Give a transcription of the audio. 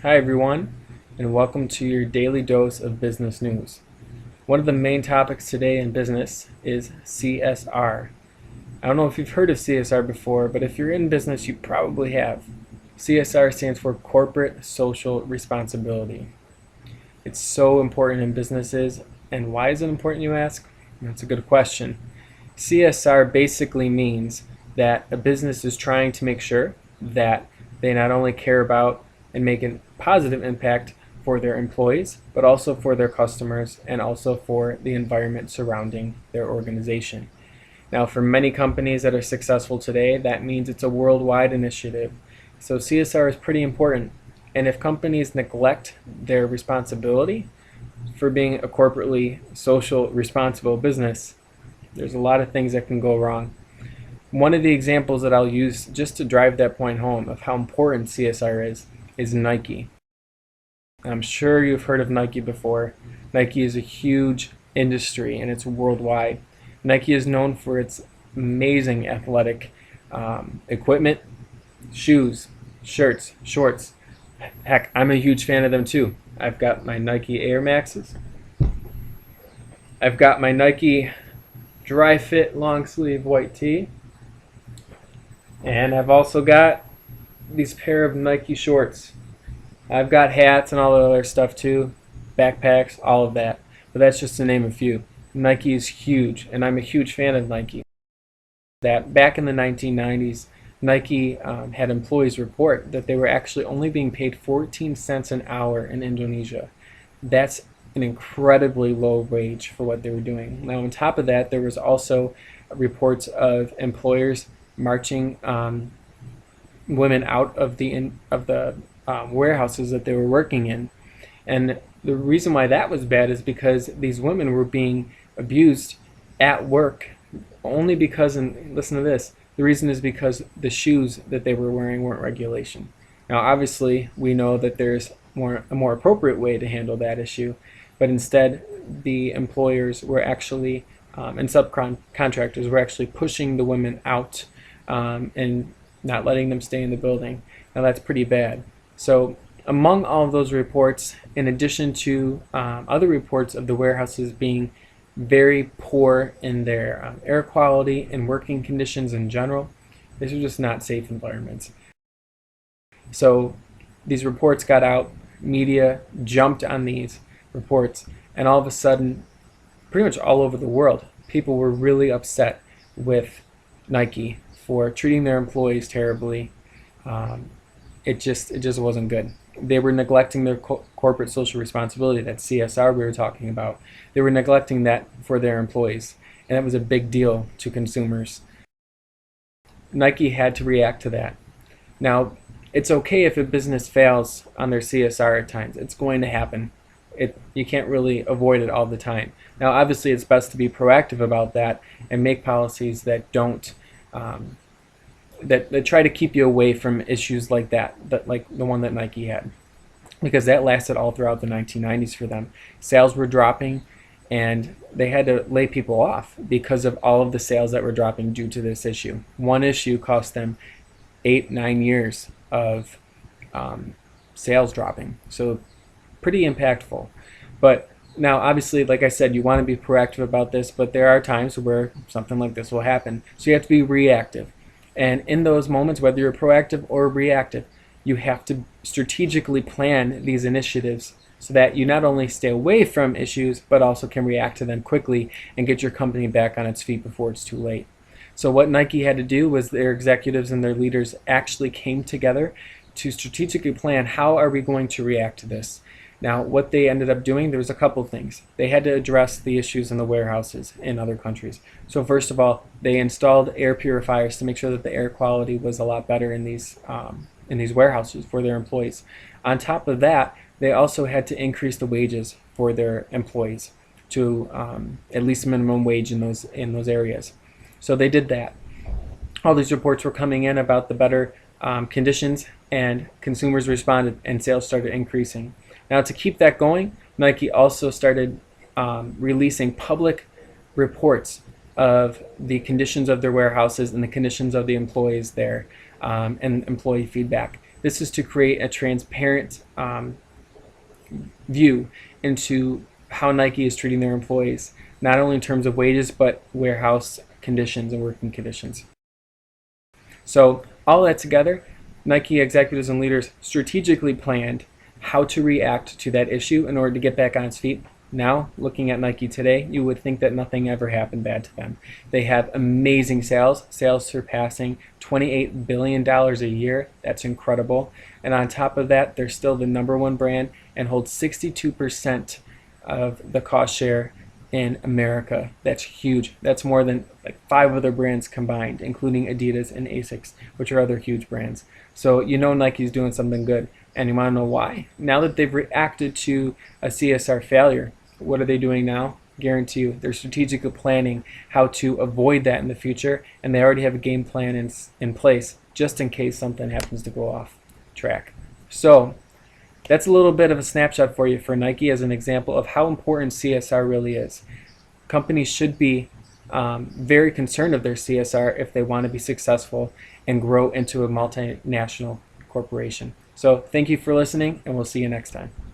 Hi everyone, and welcome to your daily dose of business news. One of the main topics today in business is CSR. I don't know if you've heard of CSR before, but if you're in business, you probably have. CSR stands for Corporate Social Responsibility. It's so important in businesses, and why is it important, you ask? That's a good question. CSR basically means that a business is trying to make sure that they not only care about and make a positive impact for their employees, but also for their customers and also for the environment surrounding their organization. Now, for many companies that are successful today, that means it's a worldwide initiative. So CSR is pretty important. And if companies neglect their responsibility for being a corporately social responsible business, there's a lot of things that can go wrong. One of the examples that I'll use just to drive that point home of how important CSR is Nike. I'm sure you've heard of Nike before. Nike is a huge industry and it's worldwide. Nike is known for its amazing athletic equipment, shoes, shirts, shorts. Heck, I'm a huge fan of them too. I've got my Nike Air Maxes. I've got my Nike Dry Fit long sleeve white tee. And I've also got these pair of Nike shorts. I've got hats and all the other stuff too, backpacks, all of that. But that's just to name a few. Nike is huge, and I'm a huge fan of Nike. That back in the 1990s, Nike had employees report that they were actually only being paid 14 cents an hour in Indonesia. That's an incredibly low wage for what they were doing. Now, on top of that, there was also reports of employers marching women out of the warehouses that they were working in. And the reason why that was bad is because these women were being abused at work only because, and listen to this, the reason is because the shoes that they were wearing weren't regulation. Now obviously we know that there's a more appropriate way to handle that issue, but instead the employers were actually and subcontractors were actually pushing the women out and not letting them stay in the building. Now that's pretty bad. So among all of those reports, in addition to other reports of the warehouses being very poor in their air quality and working conditions in general, these are just not safe environments. So these reports got out, media jumped on these reports, and all of a sudden, pretty much all over the world, people were really upset with Nike for treating their employees terribly. It just wasn't good. They were neglecting their corporate social responsibility, that CSR we were talking about. They were neglecting that for their employees, and that was a big deal to consumers. Nike had to react to that. Now, it's okay if a business fails on their CSR at times. It's going to happen. You can't really avoid it all the time. Now, obviously, it's best to be proactive about that and make policies that don't that try to keep you away from issues like that, like the one that Nike had, because that lasted all throughout the 1990s for them. Sales were dropping, and they had to lay people off because of all of the sales that were dropping due to this issue. One issue cost them 8-9 years of sales dropping, so pretty impactful. But now, obviously, like I said, you want to be proactive about this, but there are times where something like this will happen. So you have to be reactive. And in those moments, whether you're proactive or reactive, you have to strategically plan these initiatives so that you not only stay away from issues, but also can react to them quickly and get your company back on its feet before it's too late. So what Nike had to do was their executives and their leaders actually came together to strategically plan, how are we going to react to this? Now, what they ended up doing, there was a couple things. They had to address the issues in the warehouses in other countries. So first of all, they installed air purifiers to make sure that the air quality was a lot better in these warehouses for their employees. On top of that, they also had to increase the wages for their employees to at least minimum wage in those areas. So they did that. All these reports were coming in about the better conditions, and consumers responded and sales started increasing. Now, to keep that going, Nike also started releasing public reports of the conditions of their warehouses and the conditions of the employees there, and employee feedback. This is to create a transparent view into how Nike is treating their employees, not only in terms of wages, but warehouse conditions and working conditions. So all that together, Nike executives and leaders strategically planned how to react to that issue in order to get back on its feet. Now, looking at Nike today, you would think that nothing ever happened bad to them. They have amazing sales surpassing $28 billion a year. That's incredible. And on top of that, they're still the #1 brand and hold 62% of the cost share in America. That's huge. That's more than like 5 other brands combined, including Adidas and Asics, which are other huge brands. So you know Nike's doing something good. And you want to know why? Now that they've reacted to a CSR failure, what are they doing now? Guarantee you, they're strategically planning how to avoid that in the future, and they already have a game plan in place just in case something happens to go off track. So that's a little bit of a snapshot for you for Nike as an example of how important CSR really is. Companies should be very concerned of their CSR if they want to be successful and grow into a multinational corporation. So thank you for listening, and we'll see you next time.